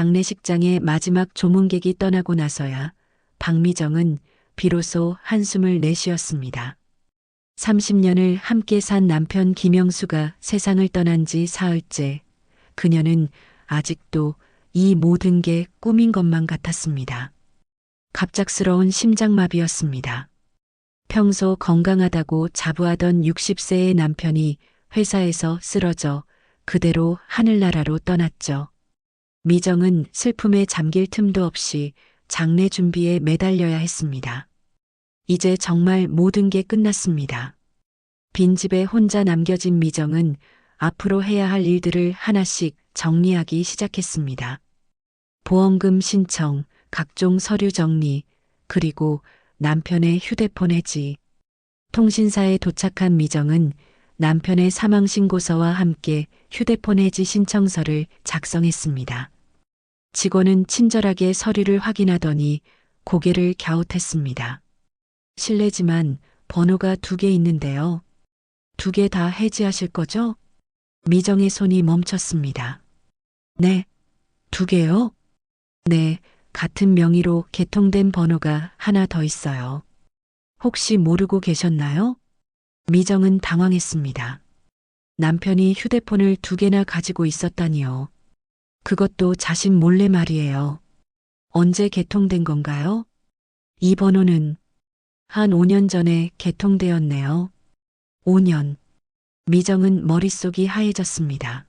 장례식장의 마지막 조문객이 떠나고 나서야 박미정은 비로소 한숨을 내쉬었습니다. 30년을 함께 산 남편 김영수가 세상을 떠난 지 사흘째, 그녀는 아직도 이 모든 게 꿈인 것만 같았습니다. 갑작스러운 심장마비였습니다. 평소 건강하다고 자부하던 60세의 남편이 회사에서 쓰러져 그대로 하늘나라로 떠났죠. 미정은 슬픔에 잠길 틈도 없이 장례 준비에 매달려야 했습니다. 이제 정말 모든 게 끝났습니다. 빈집에 혼자 남겨진 미정은 앞으로 해야 할 일들을 하나씩 정리하기 시작했습니다. 보험금 신청, 각종 서류 정리, 그리고 남편의 휴대폰 해지. 통신사에 도착한 미정은 남편의 사망신고서와 함께 휴대폰 해지 신청서를 작성했습니다. 직원은 친절하게 서류를 확인하더니 고개를 갸웃했습니다. 실례지만 번호가 2개 있는데요. 2개 다 해지하실 거죠? 미정의 손이 멈췄습니다. 네, 2개요? 네, 같은 명의로 개통된 번호가 하나 더 있어요. 혹시 모르고 계셨나요? 미정은 당황했습니다. 남편이 휴대폰을 2개나 가지고 있었다니요. 그것도 자신 몰래 말이에요. 언제 개통된 건가요? 이 번호는 한 5년 전에 개통되었네요. 5년. 미정은 머릿속이 하얘졌습니다.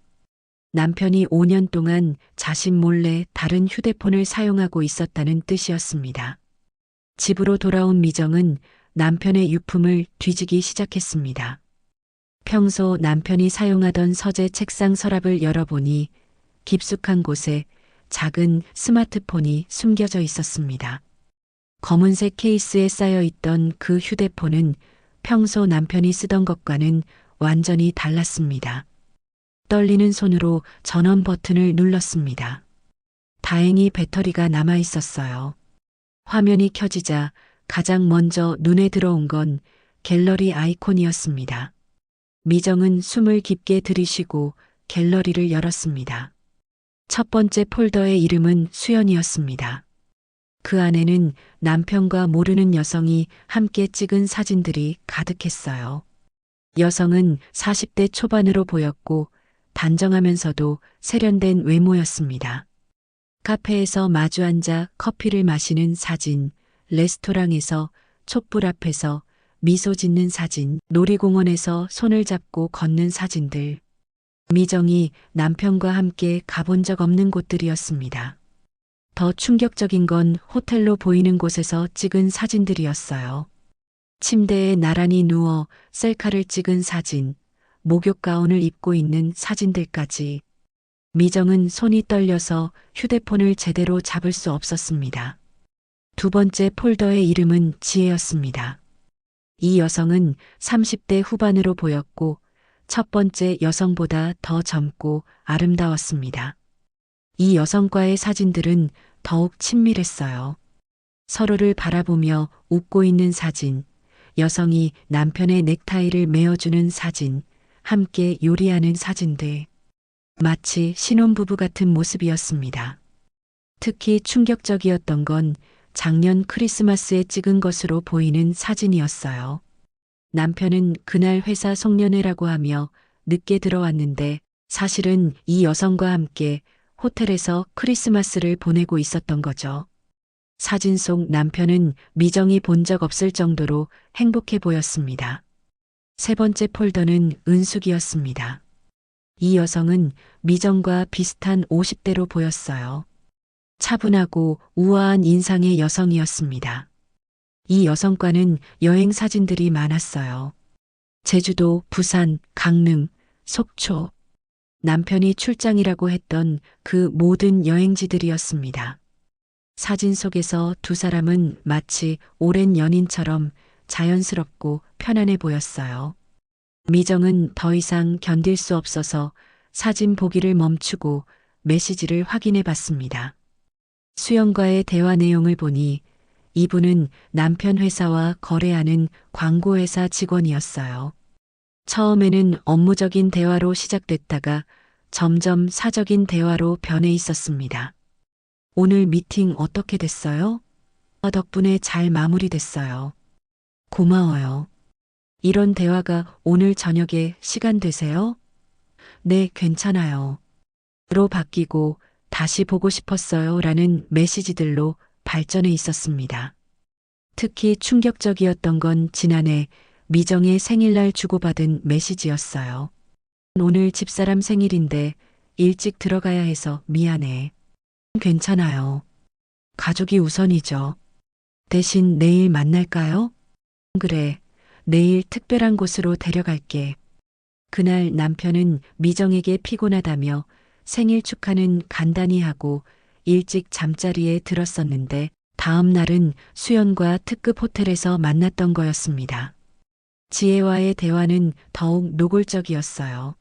남편이 5년 동안 자신 몰래 다른 휴대폰을 사용하고 있었다는 뜻이었습니다. 집으로 돌아온 미정은 남편의 유품을 뒤지기 시작했습니다. 평소 남편이 사용하던 서재 책상 서랍을 열어보니 깊숙한 곳에 작은 스마트폰이 숨겨져 있었습니다. 검은색 케이스에 쌓여 있던 그 휴대폰은 평소 남편이 쓰던 것과는 완전히 달랐습니다. 떨리는 손으로 전원 버튼을 눌렀습니다. 다행히 배터리가 남아 있었어요. 화면이 켜지자 가장 먼저 눈에 들어온 건 갤러리 아이콘이었습니다. 미정은 숨을 깊게 들이쉬고 갤러리를 열었습니다. 첫 번째 폴더의 이름은 수연이었습니다. 그 안에는 남편과 모르는 여성이 함께 찍은 사진들이 가득했어요. 여성은 40대 초반으로 보였고 단정하면서도 세련된 외모였습니다. 카페에서 마주 앉아 커피를 마시는 사진, 레스토랑에서 촛불 앞에서 미소 짓는 사진, 놀이공원에서 손을 잡고 걷는 사진들. 미정이 남편과 함께 가본 적 없는 곳들이었습니다. 더 충격적인 건 호텔로 보이는 곳에서 찍은 사진들이었어요. 침대에 나란히 누워 셀카를 찍은 사진, 목욕 가운을 입고 있는 사진들까지. 미정은 손이 떨려서 휴대폰을 제대로 잡을 수 없었습니다. 두 번째 폴더의 이름은 지혜였습니다. 이 여성은 30대 후반으로 보였고 첫 번째 여성보다 더 젊고 아름다웠습니다. 이 여성과의 사진들은 더욱 친밀했어요. 서로를 바라보며 웃고 있는 사진, 여성이 남편의 넥타이를 메어주는 사진, 함께 요리하는 사진들. 마치 신혼부부 같은 모습이었습니다. 특히 충격적이었던 건 작년 크리스마스에 찍은 것으로 보이는 사진이었어요. 남편은 그날 회사 송년회라고 하며 늦게 들어왔는데 사실은 이 여성과 함께 호텔에서 크리스마스를 보내고 있었던 거죠. 사진 속 남편은 미정이 본 적 없을 정도로 행복해 보였습니다. 세 번째 폴더는 은숙이었습니다. 이 여성은 미정과 비슷한 50대로 보였어요. 차분하고 우아한 인상의 여성이었습니다. 이 여성과는 여행 사진들이 많았어요. 제주도, 부산, 강릉, 속초. 남편이 출장이라고 했던 그 모든 여행지들이었습니다. 사진 속에서 두 사람은 마치 오랜 연인처럼 자연스럽고 편안해 보였어요. 미정은 더 이상 견딜 수 없어서 사진 보기를 멈추고 메시지를 확인해 봤습니다. 수연과의 대화 내용을 보니 이분은 남편 회사와 거래하는 광고회사 직원이었어요. 처음에는 업무적인 대화로 시작됐다가 점점 사적인 대화로 변해 있었습니다. 오늘 미팅 어떻게 됐어요? 덕분에 잘 마무리됐어요. 고마워요. 이런 대화가 오늘 저녁에 시간 되세요? 네, 괜찮아요. 로 바뀌고 다시 보고 싶었어요. 라는 메시지들로 발전해 있었습니다. 특히 충격적이었던 건 지난해 미정의 생일날 주고받은 메시지였어요. 오늘 집사람 생일인데 일찍 들어가야 해서 미안해. 괜찮아요. 가족이 우선이죠. 대신 내일 만날까요? 그래. 내일 특별한 곳으로 데려갈게. 그날 남편은 미정에게 피곤하다며 생일 축하는 간단히 하고 일찍 잠자리에 들었었는데 다음 날은 수연과 특급 호텔에서 만났던 거였습니다. 지혜와의 대화는 더욱 노골적이었어요.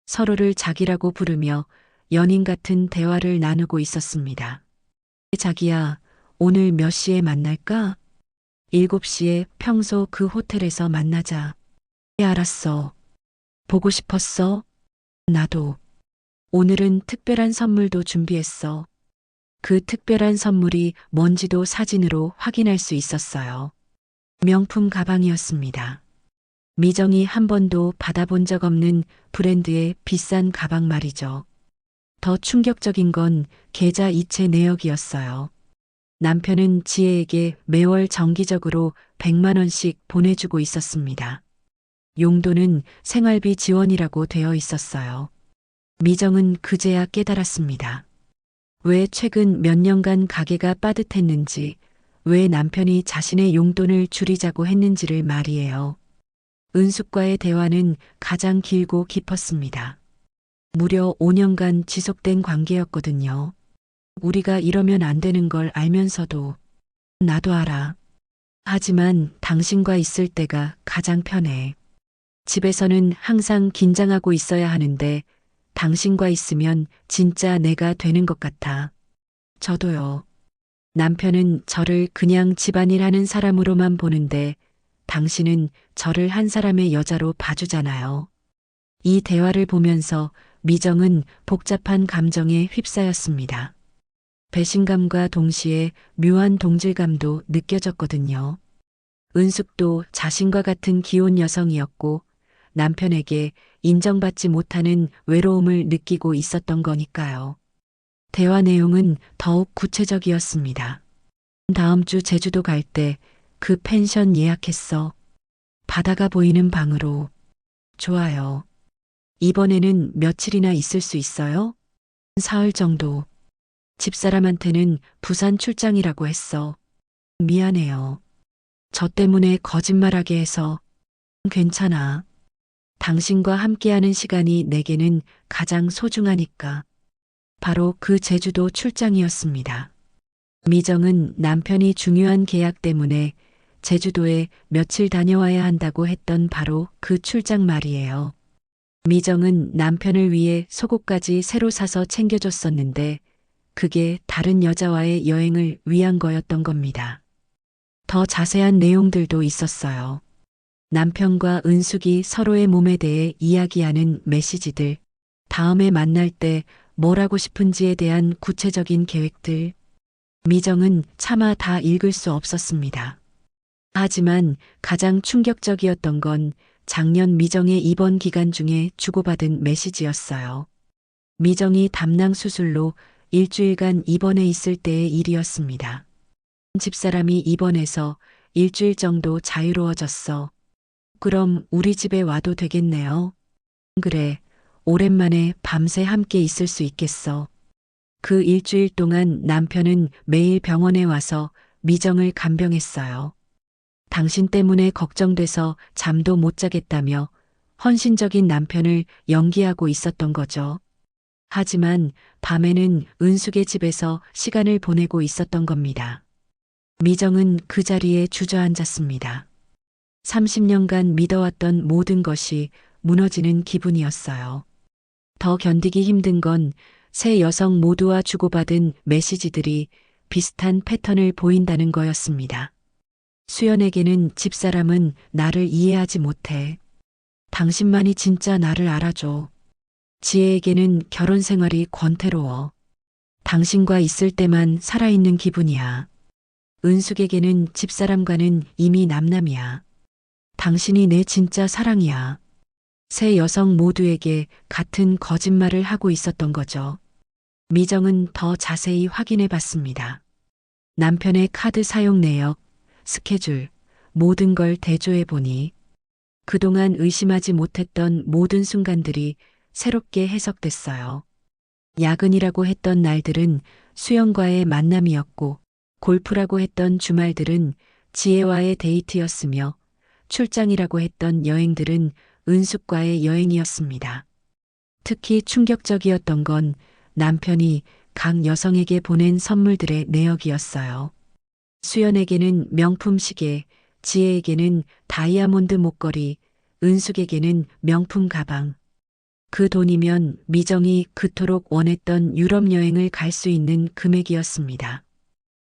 서로를 자기라고 부르며 연인 같은 대화를 나누고 있었습니다. 자기야, 오늘 몇 시에 만날까? 7시에 평소 그 호텔에서 만나자. 알았어. 보고 싶었어? 나도. 오늘은 특별한 선물도 준비했어. 그 특별한 선물이 뭔지도 사진으로 확인할 수 있었어요. 명품 가방이었습니다. 미정이 한 번도 받아본 적 없는 브랜드의 비싼 가방 말이죠. 더 충격적인 건 계좌 이체 내역이었어요. 남편은 지혜에게 매월 정기적으로 100만 원씩 보내주고 있었습니다. 용도는 생활비 지원이라고 되어 있었어요. 미정은 그제야 깨달았습니다. 왜 최근 몇 년간 가게가 빠듯했는지, 왜 남편이 자신의 용돈을 줄이자고 했는지를 말이에요. 은숙과의 대화는 가장 길고 깊었습니다. 무려 5년간 지속된 관계였거든요. 우리가 이러면 안 되는 걸 알면서도 나도 알아. 하지만 당신과 있을 때가 가장 편해. 집에서는 항상 긴장하고 있어야 하는데 당신과 있으면 진짜 내가 되는 것 같아. 저도요. 남편은 저를 그냥 집안일 하는 사람으로만 보는데 당신은 저를 한 사람의 여자로 봐주잖아요. 이 대화를 보면서 미정은 복잡한 감정에 휩싸였습니다. 배신감과 동시에 묘한 동질감도 느껴졌거든요. 은숙도 자신과 같은 기혼 여성이었고 남편에게 인정받지 못하는 외로움을 느끼고 있었던 거니까요. 대화 내용은 더욱 구체적이었습니다. 다음 주 제주도 갈 때 그 펜션 예약했어. 바다가 보이는 방으로. 좋아요. 이번에는 며칠이나 있을 수 있어요? 사흘 정도. 집사람한테는 부산 출장이라고 했어. 미안해요. 저 때문에 거짓말하게 해서. 괜찮아. 당신과 함께하는 시간이 내게는 가장 소중하니까. 바로 그 제주도 출장이었습니다. 미정은 남편이 중요한 계약 때문에 제주도에 며칠 다녀와야 한다고 했던 바로 그 출장 말이에요. 미정은 남편을 위해 속옷까지 새로 사서 챙겨줬었는데 그게 다른 여자와의 여행을 위한 거였던 겁니다. 더 자세한 내용들도 있었어요. 남편과 은숙이 서로의 몸에 대해 이야기하는 메시지들, 다음에 만날 때 뭘 하고 싶은지에 대한 구체적인 계획들. 미정은 차마 다 읽을 수 없었습니다. 하지만 가장 충격적이었던 건 작년 미정의 입원 기간 중에 주고받은 메시지였어요. 미정이 담낭 수술로 일주일간 입원해 있을 때의 일이었습니다. 집사람이 입원해서 일주일 정도 자유로워졌어. 그럼 우리 집에 와도 되겠네요. 그래, 오랜만에 밤새 함께 있을 수 있겠어. 그 일주일 동안 남편은 매일 병원에 와서 미정을 간병했어요. 당신 때문에 걱정돼서 잠도 못 자겠다며 헌신적인 남편을 연기하고 있었던 거죠. 하지만 밤에는 은숙의 집에서 시간을 보내고 있었던 겁니다. 미정은 그 자리에 주저앉았습니다. 30년간 믿어왔던 모든 것이 무너지는 기분이었어요. 더 견디기 힘든 건 세 여성 모두와 주고받은 메시지들이 비슷한 패턴을 보인다는 거였습니다. 수연에게는 집사람은 나를 이해하지 못해. 당신만이 진짜 나를 알아줘. 지혜에게는 결혼 생활이 권태로워. 당신과 있을 때만 살아있는 기분이야. 은숙에게는 집사람과는 이미 남남이야. 당신이 내 진짜 사랑이야. 세 여성 모두에게 같은 거짓말을 하고 있었던 거죠. 미정은 더 자세히 확인해 봤습니다. 남편의 카드 사용 내역, 스케줄, 모든 걸 대조해 보니 그동안 의심하지 못했던 모든 순간들이 새롭게 해석됐어요. 야근이라고 했던 날들은 수영과의 만남이었고, 골프라고 했던 주말들은 지혜와의 데이트였으며, 출장이라고 했던 여행들은 은숙과의 여행이었습니다. 특히 충격적이었던 건 남편이 각 여성에게 보낸 선물들의 내역이었어요. 수연에게는 명품 시계, 지혜에게는 다이아몬드 목걸이, 은숙에게는 명품 가방. 그 돈이면 미정이 그토록 원했던 유럽 여행을 갈 수 있는 금액이었습니다.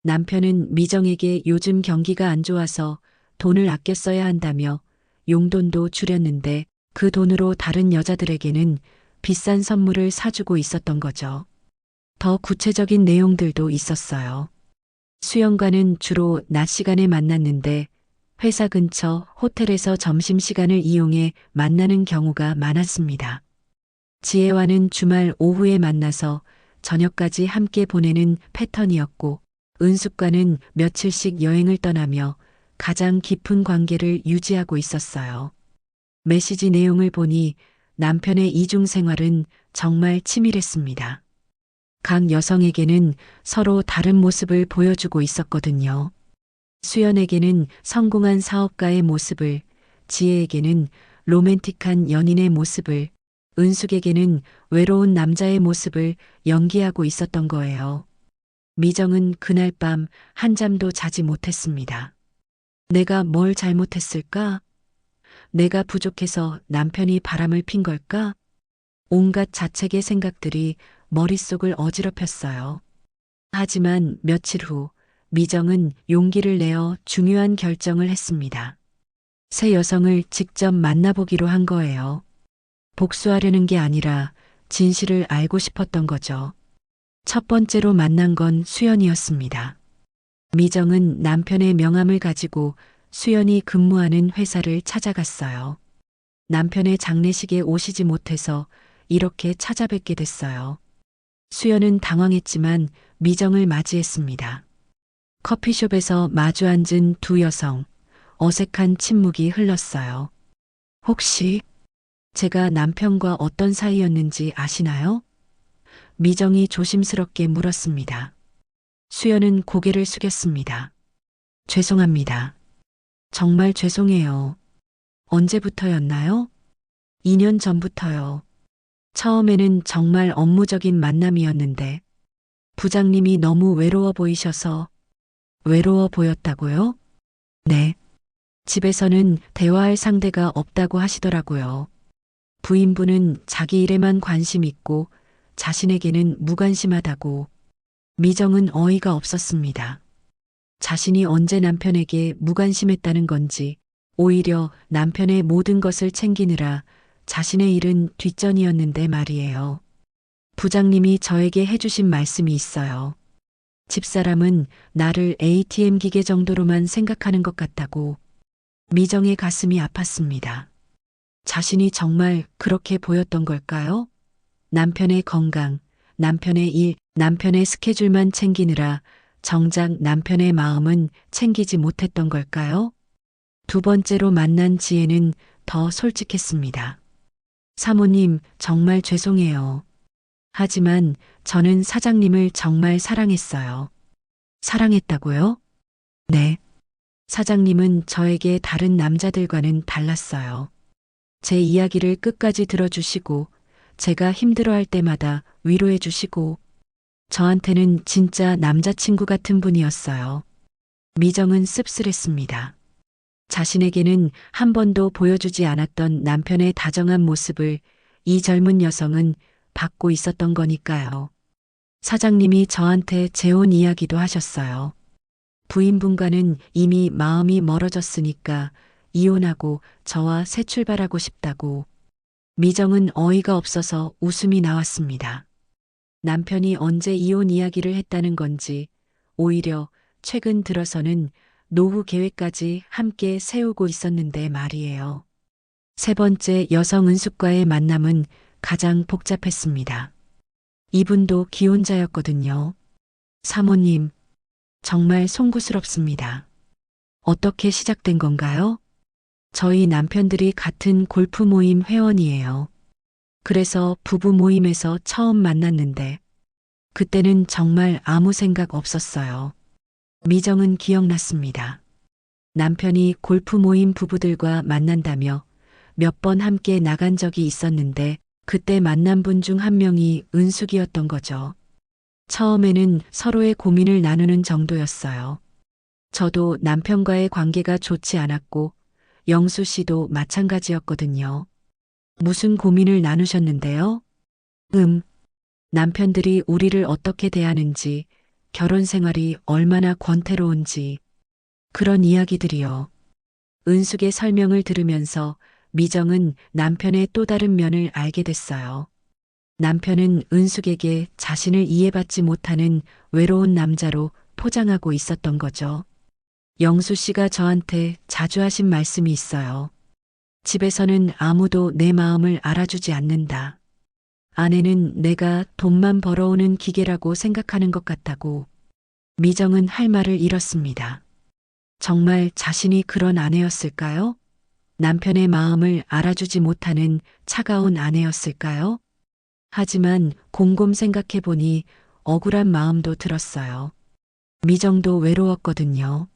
남편은 미정에게 요즘 경기가 안 좋아서 돈을 아껴 써야 한다며 용돈도 줄였는데 그 돈으로 다른 여자들에게는 비싼 선물을 사주고 있었던 거죠. 더 구체적인 내용들도 있었어요. 수영과는 주로 낮 시간에 만났는데 회사 근처 호텔에서 점심시간을 이용해 만나는 경우가 많았습니다. 지혜와는 주말 오후에 만나서 저녁까지 함께 보내는 패턴이었고, 은숙과는 며칠씩 여행을 떠나며 가장 깊은 관계를 유지하고 있었어요. 메시지 내용을 보니 남편의 이중 생활은 정말 치밀했습니다. 각 여성에게는 서로 다른 모습을 보여주고 있었거든요. 수연에게는 성공한 사업가의 모습을, 지혜에게는 로맨틱한 연인의 모습을, 은숙에게는 외로운 남자의 모습을 연기하고 있었던 거예요. 미정은 그날 밤 한잠도 자지 못했습니다. 내가 뭘 잘못했을까? 내가 부족해서 남편이 바람을 핀 걸까? 온갖 자책의 생각들이 머릿속을 어지럽혔어요. 하지만 며칠 후 미정은 용기를 내어 중요한 결정을 했습니다. 새 여성을 직접 만나보기로 한 거예요. 복수하려는 게 아니라 진실을 알고 싶었던 거죠. 첫 번째로 만난 건 수연이었습니다. 미정은 남편의 명함을 가지고 수연이 근무하는 회사를 찾아갔어요. 남편의 장례식에 오시지 못해서 이렇게 찾아뵙게 됐어요. 수연은 당황했지만 미정을 맞이했습니다. 커피숍에서 마주 앉은 두 여성, 어색한 침묵이 흘렀어요. 혹시 제가 남편과 어떤 사이였는지 아시나요? 미정이 조심스럽게 물었습니다. 수연은 고개를 숙였습니다. 죄송합니다. 정말 죄송해요. 언제부터였나요? 2년 전부터요. 처음에는 정말 업무적인 만남이었는데 부장님이 너무 외로워 보이셔서. 외로워 보였다고요? 네. 집에서는 대화할 상대가 없다고 하시더라고요. 부인분은 자기 일에만 관심 있고 자신에게는 무관심하다고. 미정은 어이가 없었습니다. 자신이 언제 남편에게 무관심했다는 건지, 오히려 남편의 모든 것을 챙기느라 자신의 일은 뒷전이었는데 말이에요. 부장님이 저에게 해주신 말씀이 있어요. 집사람은 나를 ATM 기계 정도로만 생각하는 것 같다고. 미정의 가슴이 아팠습니다. 자신이 정말 그렇게 보였던 걸까요? 남편의 건강, 남편의 일, 남편의 스케줄만 챙기느라 정작 남편의 마음은 챙기지 못했던 걸까요? 두 번째로 만난 지혜는 더 솔직했습니다. 사모님, 정말 죄송해요. 하지만 저는 사장님을 정말 사랑했어요. 사랑했다고요? 네. 사장님은 저에게 다른 남자들과는 달랐어요. 제 이야기를 끝까지 들어주시고, 제가 힘들어할 때마다 위로해 주시고, 저한테는 진짜 남자친구 같은 분이었어요. 미정은 씁쓸했습니다. 자신에게는 한 번도 보여주지 않았던 남편의 다정한 모습을 이 젊은 여성은 받고 있었던 거니까요. 사장님이 저한테 재혼 이야기도 하셨어요. 부인분과는 이미 마음이 멀어졌으니까 이혼하고 저와 새 출발하고 싶다고. 미정은 어이가 없어서 웃음이 나왔습니다. 남편이 언제 이혼 이야기를 했다는 건지, 오히려 최근 들어서는 노후 계획까지 함께 세우고 있었는데 말이에요. 세 번째 여성 은숙과의 만남은 가장 복잡했습니다. 이분도 기혼자였거든요. 사모님, 정말 송구스럽습니다. 어떻게 시작된 건가요? 저희 남편들이 같은 골프 모임 회원이에요. 그래서 부부 모임에서 처음 만났는데, 그때는 정말 아무 생각 없었어요. 미정은 기억났습니다. 남편이 골프 모임 부부들과 만난다며 몇 번 함께 나간 적이 있었는데, 그때 만난 분 중 한 명이 은숙이었던 거죠. 처음에는 서로의 고민을 나누는 정도였어요. 저도 남편과의 관계가 좋지 않았고, 영수 씨도 마찬가지였거든요. 무슨 고민을 나누셨는데요? 남편들이 우리를 어떻게 대하는지, 결혼 생활이 얼마나 권태로운지, 그런 이야기들이요. 은숙의 설명을 들으면서 미정은 남편의 또 다른 면을 알게 됐어요. 남편은 은숙에게 자신을 이해받지 못하는 외로운 남자로 포장하고 있었던 거죠. 영수 씨가 저한테 자주 하신 말씀이 있어요. 집에서는 아무도 내 마음을 알아주지 않는다. 아내는 내가 돈만 벌어오는 기계라고 생각하는 것 같다고. 미정은 할 말을 잃었습니다. 정말 자신이 그런 아내였을까요? 남편의 마음을 알아주지 못하는 차가운 아내였을까요? 하지만 곰곰 생각해보니 억울한 마음도 들었어요. 미정도 외로웠거든요.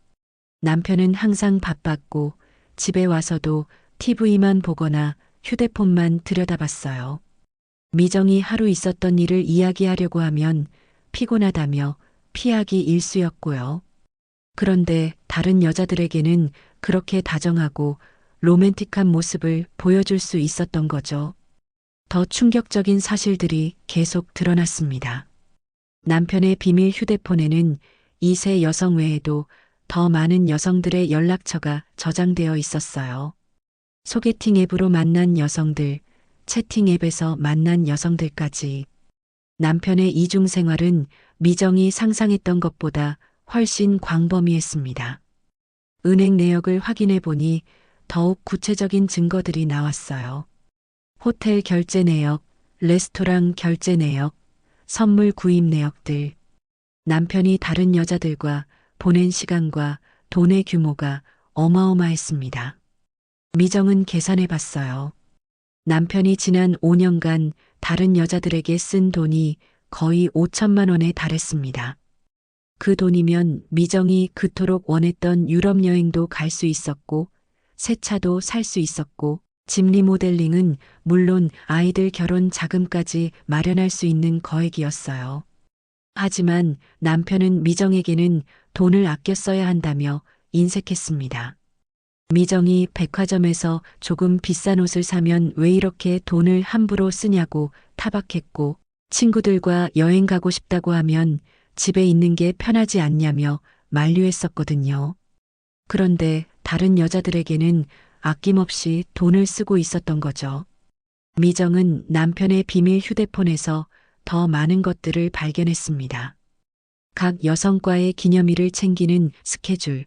남편은 항상 바빴고 집에 와서도 TV만 보거나 휴대폰만 들여다봤어요. 미정이 하루 있었던 일을 이야기하려고 하면 피곤하다며 피하기 일쑤였고요. 그런데 다른 여자들에게는 그렇게 다정하고 로맨틱한 모습을 보여줄 수 있었던 거죠. 더 충격적인 사실들이 계속 드러났습니다. 남편의 비밀 휴대폰에는 이 세 여성 외에도 더 많은 여성들의 연락처가 저장되어 있었어요. 소개팅 앱으로 만난 여성들, 채팅 앱에서 만난 여성들까지. 남편의 이중 생활은 미정이 상상했던 것보다 훨씬 광범위했습니다. 은행 내역을 확인해 보니 더욱 구체적인 증거들이 나왔어요. 호텔 결제 내역, 레스토랑 결제 내역, 선물 구입 내역들. 남편이 다른 여자들과 보낸 시간과 돈의 규모가 어마어마했습니다. 미정은 계산해 봤어요. 남편이 지난 5년간 다른 여자들에게 쓴 돈이 거의 5천만 원에 달했습니다. 그 돈이면 미정이 그토록 원했던 유럽 여행도 갈 수 있었고, 새 차도 살 수 있었고, 집 리모델링은 물론 아이들 결혼 자금까지 마련할 수 있는 거액이었어요. 하지만 남편은 미정에게는 돈을 아껴 써야 한다며 인색했습니다. 미정이 백화점에서 조금 비싼 옷을 사면 왜 이렇게 돈을 함부로 쓰냐고 타박했고, 친구들과 여행 가고 싶다고 하면 집에 있는 게 편하지 않냐며 만류했었거든요. 그런데 다른 여자들에게는 아낌없이 돈을 쓰고 있었던 거죠. 미정은 남편의 비밀 휴대폰에서 더 많은 것들을 발견했습니다. 각 여성과의 기념일을 챙기는 스케줄,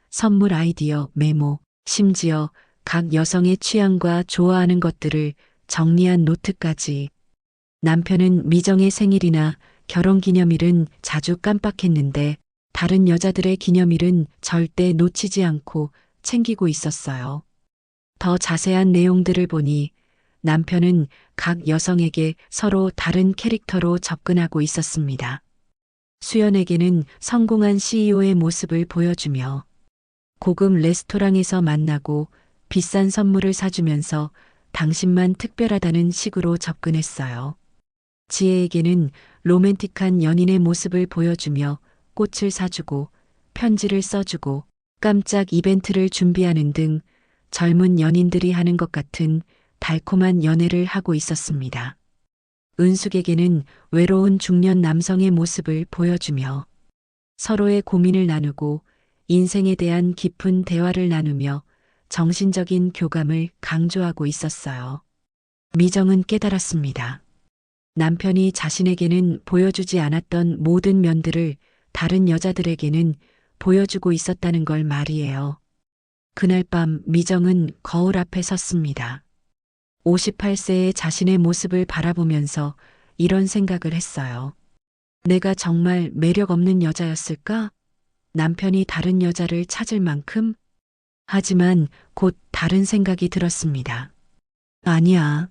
선물 아이디어 메모, 심지어 각 여성의 취향과 좋아하는 것들을 정리한 노트까지. 남편은 미정의 생일이나 결혼 기념일은 자주 깜빡했는데 다른 여자들의 기념일은 절대 놓치지 않고 챙기고 있었어요. 더 자세한 내용들을 보니 남편은 각 여성에게 서로 다른 캐릭터로 접근하고 있었습니다. 수연에게는 성공한 CEO의 모습을 보여주며 고급 레스토랑에서 만나고 비싼 선물을 사주면서 당신만 특별하다는 식으로 접근했어요. 지혜에게는 로맨틱한 연인의 모습을 보여주며 꽃을 사주고 편지를 써주고 깜짝 이벤트를 준비하는 등 젊은 연인들이 하는 것 같은 달콤한 연애를 하고 있었습니다. 은숙에게는 외로운 중년 남성의 모습을 보여주며 서로의 고민을 나누고 인생에 대한 깊은 대화를 나누며 정신적인 교감을 강조하고 있었어요. 미정은 깨달았습니다. 남편이 자신에게는 보여주지 않았던 모든 면들을 다른 여자들에게는 보여주고 있었다는 걸 말이에요. 그날 밤 미정은 거울 앞에 섰습니다. 58세의 자신의 모습을 바라보면서 이런 생각을 했어요. 내가 정말 매력 없는 여자였을까? 남편이 다른 여자를 찾을 만큼? 하지만 곧 다른 생각이 들었습니다. 아니야.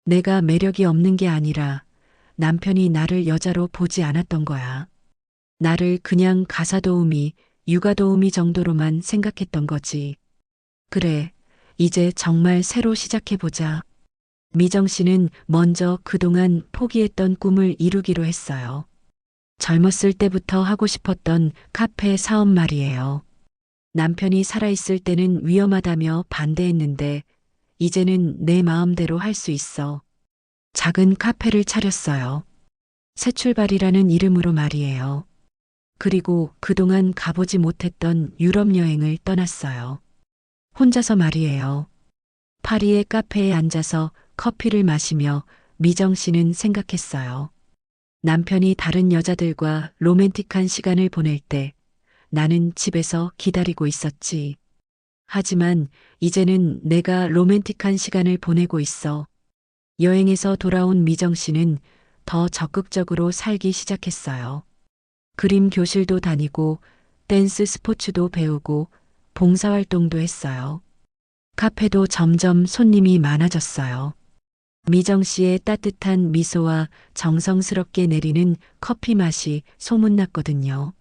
내가 매력이 없는 게 아니라 남편이 나를 여자로 보지 않았던 거야. 나를 그냥 가사 도우미, 육아 도우미 정도로만 생각했던 거지. 그래, 이제 정말 새로 시작해보자. 미정 씨는 먼저 그동안 포기했던 꿈을 이루기로 했어요. 젊었을 때부터 하고 싶었던 카페 사업 말이에요. 남편이 살아있을 때는 위험하다며 반대했는데 이제는 내 마음대로 할 수 있어. 작은 카페를 차렸어요. 새 출발이라는 이름으로 말이에요. 그리고 그동안 가보지 못했던 유럽 여행을 떠났어요. 혼자서 말이에요. 파리의 카페에 앉아서 커피를 마시며 미정 씨는 생각했어요. 남편이 다른 여자들과 로맨틱한 시간을 보낼 때 나는 집에서 기다리고 있었지. 하지만 이제는 내가 로맨틱한 시간을 보내고 있어. 여행에서 돌아온 미정 씨는 더 적극적으로 살기 시작했어요. 그림 교실도 다니고 댄스 스포츠도 배우고 봉사활동도 했어요. 카페도 점점 손님이 많아졌어요. 미정 씨의 따뜻한 미소와 정성스럽게 내리는 커피 맛이 소문났거든요.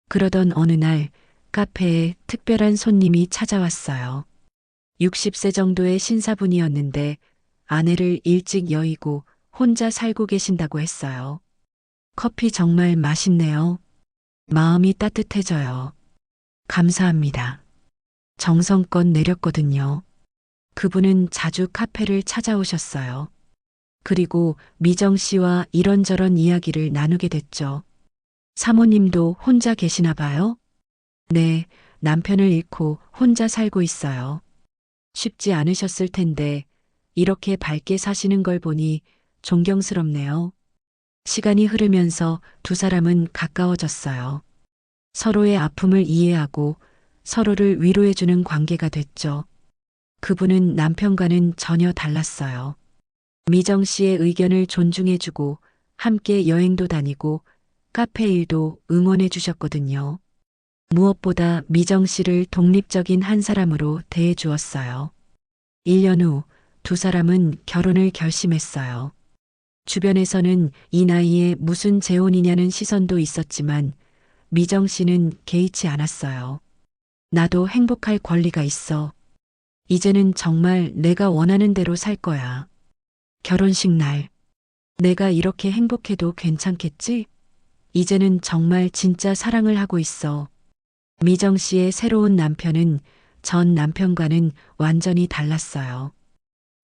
그러던 어느 날 카페에 특별한 손님이 찾아왔어요. 60세 정도의 신사분이었는데 아내를 일찍 여의고 혼자 살고 계신다고 했어요. 커피 정말 맛있네요. 마음이 따뜻해져요. 감사합니다. 정성껏 내렸거든요. 그분은 자주 카페를 찾아오셨어요. 그리고 미정 씨와 이런저런 이야기를 나누게 됐죠. 사모님도 혼자 계시나 봐요? 네, 남편을 잃고 혼자 살고 있어요. 쉽지 않으셨을 텐데 이렇게 밝게 사시는 걸 보니 존경스럽네요. 시간이 흐르면서 두 사람은 가까워졌어요. 서로의 아픔을 이해하고 서로를 위로해주는 관계가 됐죠. 그분은 남편과는 전혀 달랐어요. 미정 씨의 의견을 존중해주고 함께 여행도 다니고 카페 일도 응원해 주셨거든요. 무엇보다 미정 씨를 독립적인 한 사람으로 대해 주었어요. 1년 후 두 사람은 결혼을 결심했어요. 주변에서는 이 나이에 무슨 재혼이냐는 시선도 있었지만 미정 씨는 개의치 않았어요. 나도 행복할 권리가 있어. 이제는 정말 내가 원하는 대로 살 거야. 결혼식 날. 내가 이렇게 행복해도 괜찮겠지? 이제는 정말 진짜 사랑을 하고 있어. 미정 씨의 새로운 남편은 전 남편과는 완전히 달랐어요.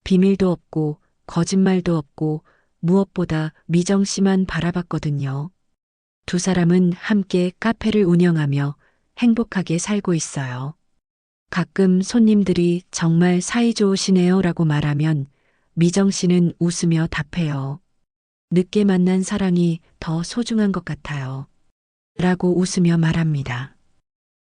비밀도 없고 거짓말도 없고 무엇보다 미정 씨만 바라봤거든요. 두 사람은 함께 카페를 운영하며 행복하게 살고 있어요. 가끔 손님들이 정말 사이 좋으시네요 라고 말하면 미정 씨는 웃으며 답해요. 늦게 만난 사랑이 더 소중한 것 같아요. 라고 웃으며 말합니다.